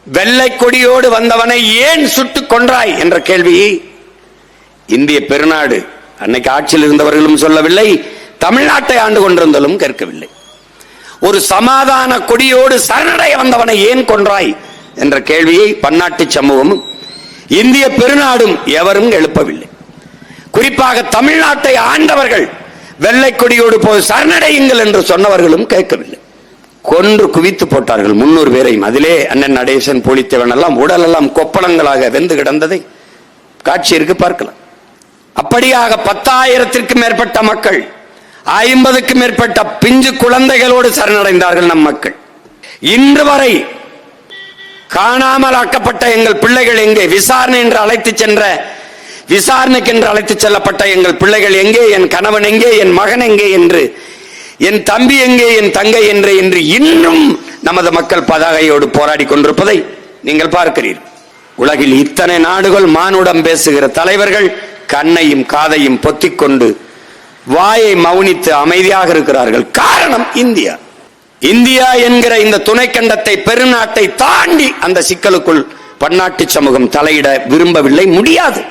வெள்ளை கொடியோடு வந்தவனை ஏன் சுட்டுக் கொன்றாய் என்ற கேள்வியை இந்திய பெருநாடு அன்னைக்கு ஆட்சியில் இருந்தவர்களும் சொல்லவில்லை, தமிழ்நாட்டை ஆண்டு கொண்டிருந்தாலும் கேட்கவில்லை. ஒரு சமாதான கொடியோடு சரணடைய வந்தவனை ஏன் கொன்றாய் என்ற கேள்வியை பன்னாட்டு சமூகமும் இந்திய பெருநாடும் எவரும் எழுப்பவில்லை. குறிப்பாக தமிழ்நாட்டை ஆண்டவர்கள் வெள்ளை கொடியோடு போய் சரணடையுங்கள் என்று சொன்னவர்களும் கேட்கவில்லை. கொன்று குவித்து போட்டார்கள் 300 பேரையும். அதிலே அண்ணன் நடேசன், பூலித்தேவன் எல்லாம் உடல் எல்லாம் கொப்பளங்களாக வெந்து கிடந்ததை காட்சி இருக்கு, பார்க்கலாம். அப்படியாக 10,000த்திற்கும் மேற்பட்ட மக்கள், 50க்கும் மேற்பட்ட பிஞ்சு குழந்தைகளோடு சரணடைந்தார்கள் நம் மக்கள். இன்று வரை காணாமல் ஆக்கப்பட்ட எங்கள் பிள்ளைகள் எங்கே? விசாரணை என்று அழைத்து சென்ற, விசாரணைக்கு என்று அழைத்து செல்லப்பட்ட எங்கள் பிள்ளைகள் எங்கே? என் கணவன் எங்கே? என் மகன் எங்கே? என்று, என் தம்பி எங்கே? என் தங்கை என்று இன்னும் நமது மக்கள் பதாகையோடு போராடி கொண்டிருப்பதை நீங்கள் பார்க்கிறீர்கள். உலகில் இத்தனை நாடுகள் மானுடம் பேசுகிற தலைவர்கள் கண்ணையும் காதையும் பொத்திக்கொண்டு வாயை மௌனித்து அமைதியாக இருக்கிறார்கள். காரணம் இந்தியா. இந்தியா என்கிற இந்த துணைக்கண்டத்தை, பெருநாட்டை தாண்டி அந்த சிக்கலுக்குள் பன்னாட்டு சமூகம் தலையிட விரும்பவில்லை, முடியாது.